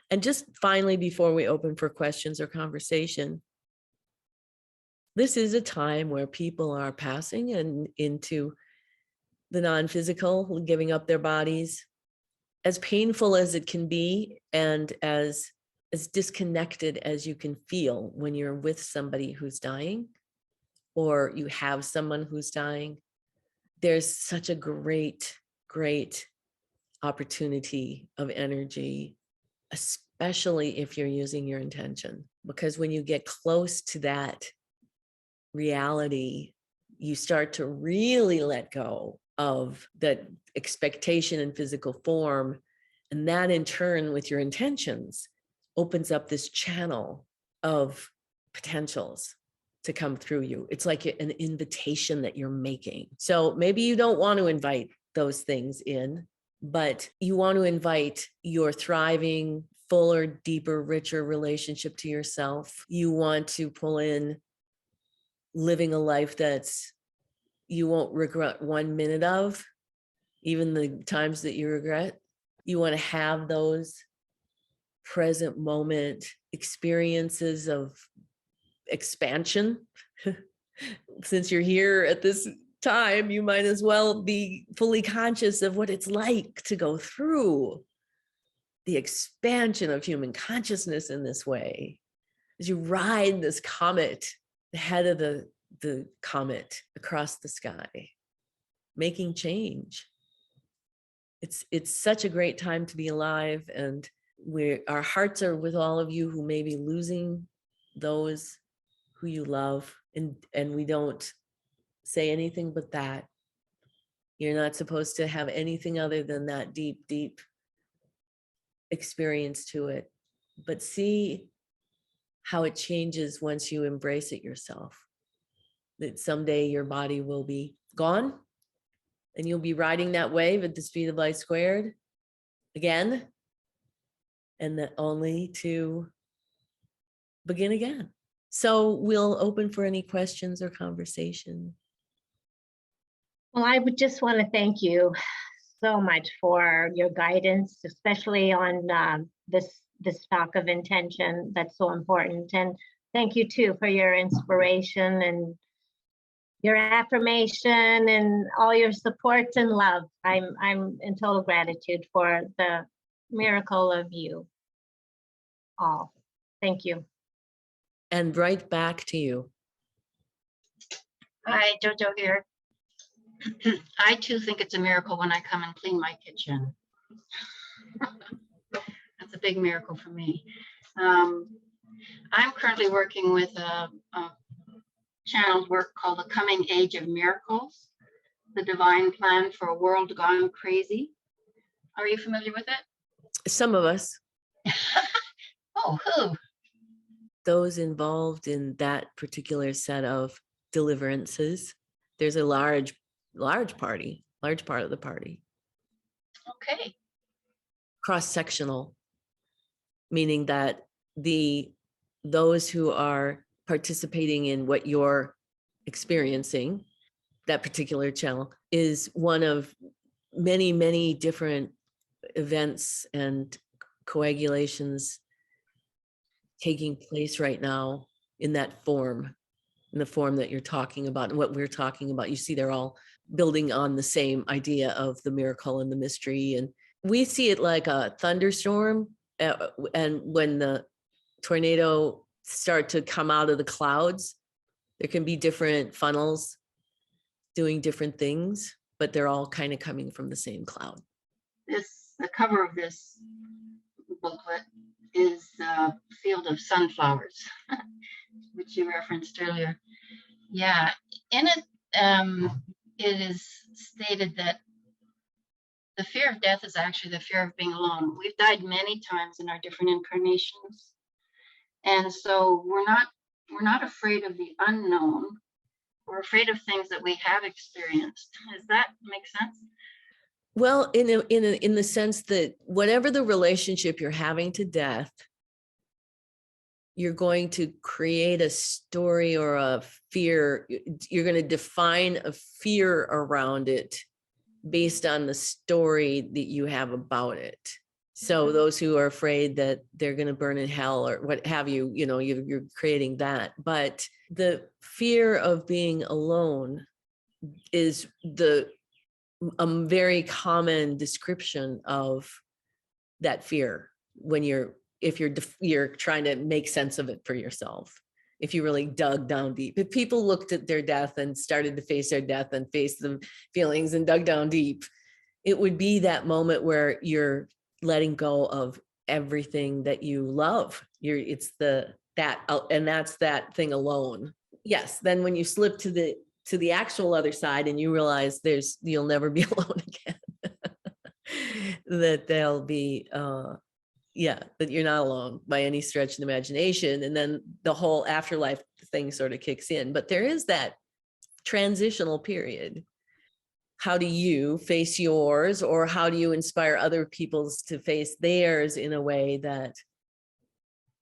And just finally, before we open for questions or conversation, this is a time where people are passing and into the non-physical, giving up their bodies. As painful as it can be, and as disconnected as you can feel when you're with somebody who's dying, or you have someone who's dying, there's such a great, great opportunity of energy, especially if you're using your intention. Because when you get close to that reality, you start to really let go of that expectation in physical form. And that in turn, with your intentions, opens up this channel of potentials to come through you. It's like an invitation that you're making. So maybe you don't want to invite those things in, but you want to invite your thriving, fuller, deeper, richer relationship to yourself. You want to pull in living a life that's you won't regret 1 minute of, even the times that you regret. You want to have those present moment experiences of expansion. Since you're here at this time, you might as well be fully conscious of what it's like to go through the expansion of human consciousness in this way. As you ride this comet, the head of the comet across the sky, making change. It's such a great time to be alive, and our hearts are with all of you who may be losing those who you love, and we don't say anything but that. You're not supposed to have anything other than that deep, deep experience to it, but see how it changes once you embrace it yourself. That someday your body will be gone and you'll be riding that wave at the speed of light squared again, and that only to begin again. So we'll open for any questions or conversation. Well, I would just want to thank you so much for your guidance, especially on this talk of intention. That's so important. And thank you too for your inspiration and your affirmation and all your support and love. I'm in total gratitude for the miracle of you all. Thank you. And right back to you. Hi, Jojo here. I too think it's a miracle when I come and clean my kitchen. That's a big miracle for me. I'm currently working with a channeled work called The Coming Age of Miracles, the divine plan for a world gone crazy. Are you familiar with it? Some of us. Oh, who? Those involved in that particular set of deliverances. There's a large part of the party. Okay. Cross-sectional, meaning that those who are participating in what you're experiencing, that particular channel, is one of many, many different events and coagulations taking place right now in that form, in the form that you're talking about and what we're talking about. You see, they're all building on the same idea of the miracle and the mystery. And we see it like a thunderstorm. And when the tornado start to come out of the clouds, there can be different funnels doing different things, but they're all kind of coming from the same cloud. The cover of this booklet is a field of sunflowers, which you referenced earlier. Yeah, in it, it is stated that the fear of death is actually the fear of being alone. We've died many times in our different incarnations, and so we're not afraid of the unknown. We're afraid of things that we have experienced. Does that make sense? Well, in the sense that whatever the relationship you're having to death, you're going to create a story or a fear. You're going to define a fear around it based on the story that you have about it. So those who are afraid that they're going to burn in hell or what have you, you're creating that. But the fear of being alone is a very common description of that fear when if you're trying to make sense of it for yourself. If you really dug down deep, if people looked at their death and started to face their death and face the feelings and dug down deep, it would be that moment where you're letting go of everything that you love. And that's that thing alone. Yes. Then when you slip to the actual other side and you realize you'll never be alone again, that there'll be, that you're not alone by any stretch of the imagination. And then the whole afterlife thing sort of kicks in. But there is that transitional period. How do you face yours, or how do you inspire other people to face theirs in a way that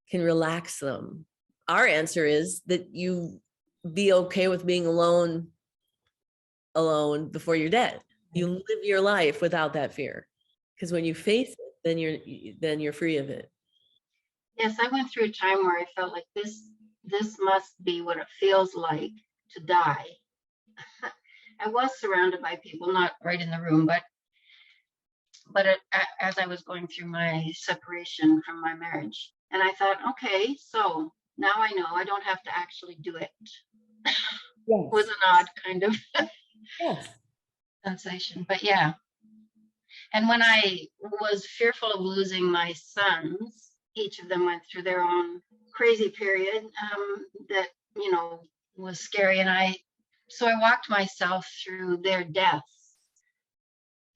can relax them? Our answer is that you be okay with being alone before you're dead. You live your life without that fear, because when you face it, then you're free of it. Yes, I went through a time where I felt like this must be what it feels like to die. I was surrounded by people, not right in the room, but as I was going through my separation from my marriage, and I thought, okay, so now I know I don't have to actually do it. Yes. It was an odd kind of sensation, but yeah. And when I was fearful of losing my sons, each of them went through their own crazy period that, was scary. And so I walked myself through their deaths,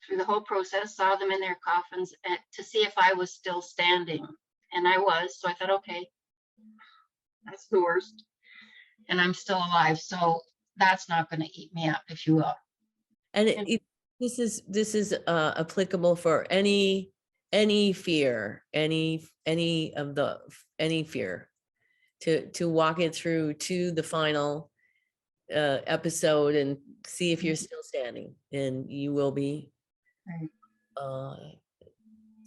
through the whole process, saw them in their coffins to see if I was still standing. And I was. So I thought, okay, that's the worst. And I'm still alive. So that's not going to eat me up, if you will. And this is applicable for any fear, any fear, to walk it through to the final episode and see if you're still standing, and you will be.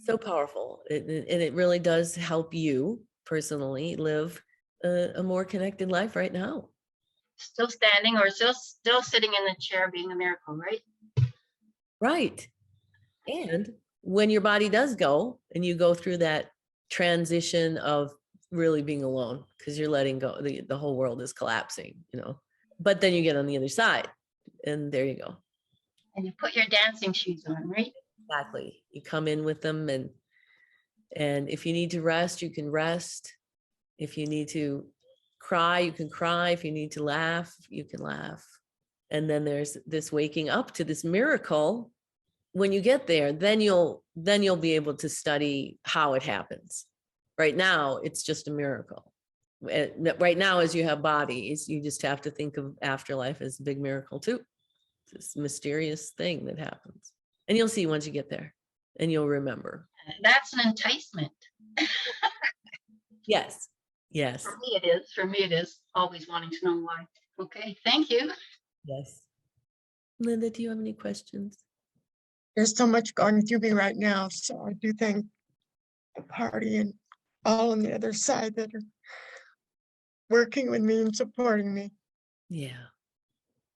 So powerful, and it really does help you personally live a more connected life right now. Still standing, or still sitting in the chair being a miracle, right? Right. And when your body does go and you go through that transition of really being alone, because you're letting go, the whole world is collapsing, but then you get on the other side and there you go. And you put your dancing shoes on, right? Exactly. You come in with them, and if you need to rest, you can rest. If you need to cry, you can cry. If you need to laugh, you can laugh. And then there's this waking up to this miracle. When you get there, then you'll be able to study how it happens. Right now, it's just a miracle. Right now, as you have bodies, you just have to think of afterlife as a big miracle too. It's this mysterious thing that happens. And you'll see once you get there, and you'll remember. That's an enticement. Yes. For me it is always wanting to know why. Okay, thank you. Yes. Linda, do you have any questions? There's so much going through me right now, so I do thank the party and all on the other side that are working with me and supporting me. Yeah.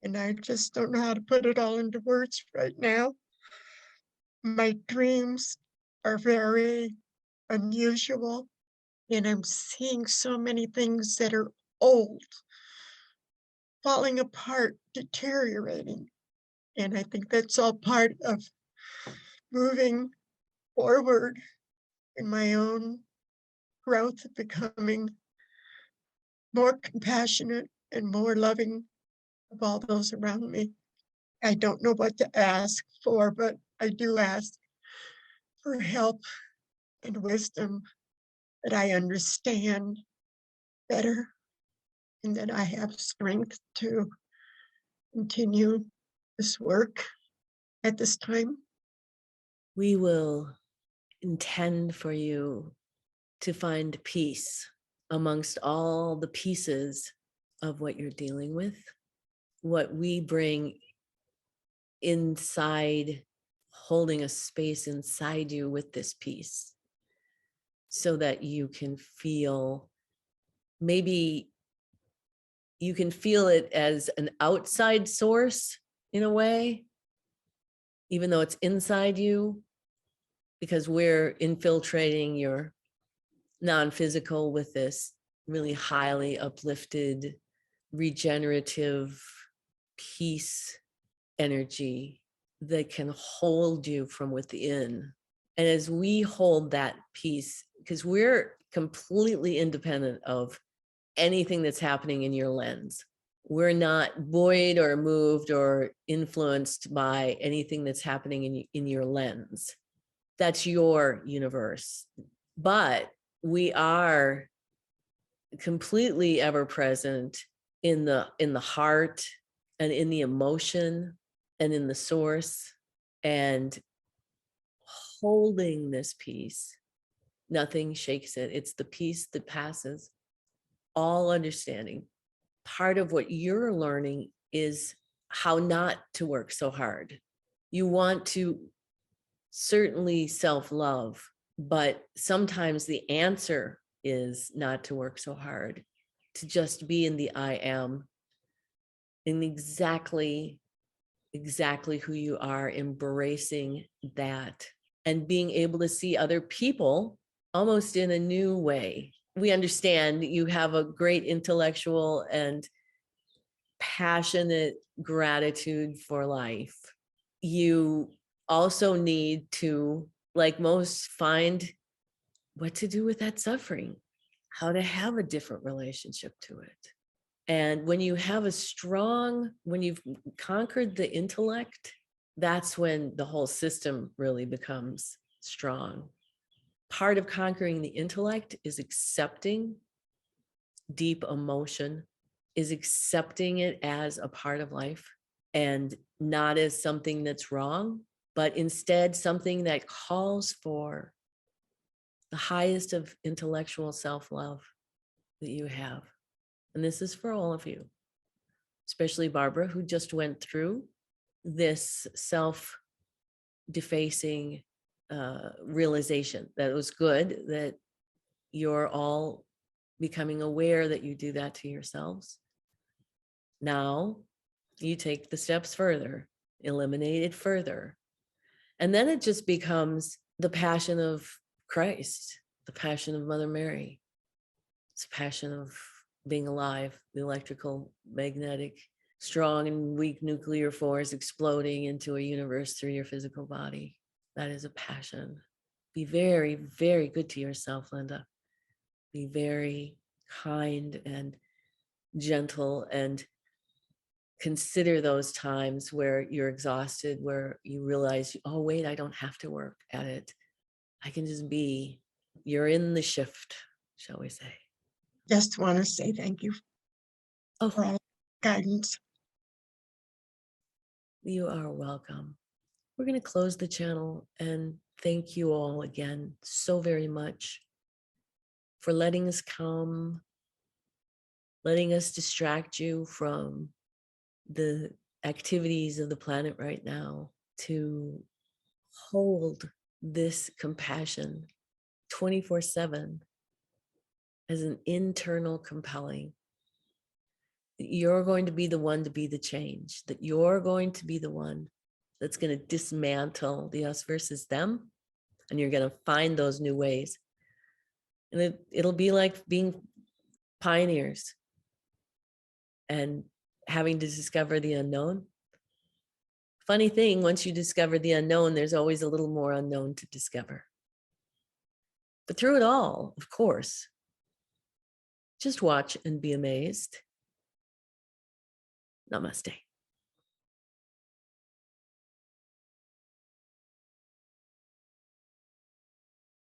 And I just don't know how to put it all into words right now. My dreams are very unusual, and I'm seeing so many things that are old, falling apart, deteriorating. And I think that's all part of moving forward in my own growth of becoming more compassionate and more loving of all those around me. I don't know what to ask for, but I do ask for help and wisdom, that I understand better and that I have strength to continue this work at this time. We will intend for you to find peace amongst all the pieces of what you're dealing with. What we bring inside, holding a space inside you with this peace, so that you can feel, maybe you can feel it as an outside source in a way, even though it's inside you, because we're infiltrating your non-physical with this really highly uplifted, regenerative peace energy that can hold you from within. And as we hold that peace, because we're completely independent of anything that's happening in your lens. We're not buoyed or moved or influenced by anything that's happening in your lens. That's your universe. But we are completely ever present in the heart and in the emotion and in the source, and holding this peace. Nothing shakes it. It's the peace that passes all understanding. Part of what you're learning is how not to work so hard. You want to certainly self-love, but sometimes the answer is not to work so hard, to just be in the I am, in exactly who you are, embracing that, and being able to see other people almost in a new way. We understand you have a great intellectual and passionate gratitude for life. You also need to, like most, find what to do with that suffering, how to have a different relationship to it. And when you have when you've conquered the intellect, that's when the whole system really becomes strong. Part of conquering the intellect is accepting deep emotion, is accepting it as a part of life, and not as something that's wrong, but instead something that calls for the highest of intellectual self-love that you have. And this is for all of you, especially Barbara, who just went through this self-defacing realization. That it was good that you're all becoming aware that you do that to yourselves. Now you take the steps further, eliminate it further. And then it just becomes the passion of Christ, the passion of Mother Mary. It's a passion of being alive, the electrical, magnetic, strong and weak nuclear force exploding into a universe through your physical body. That is a passion. Be very, very good to yourself, Linda. Be very kind and gentle, and consider those times where you're exhausted, where you realize, oh, wait, I don't have to work at it. I can just be. You're in the shift, shall we say. Just want to say thank you for Oh, all guidance. you are welcome. We're going to close the channel and thank you all again so very much for letting us come, letting us distract you from the activities of the planet right now, to hold this compassion 24/7 as an internal compelling that you're going to be the one to be the change, that you're going to be the one that's going to dismantle the us versus them. And you're going to find those new ways. And it'll be like being pioneers and having to discover the unknown. Funny thing, once you discover the unknown, there's always a little more unknown to discover. But through it all, of course, just watch and be amazed. Namaste.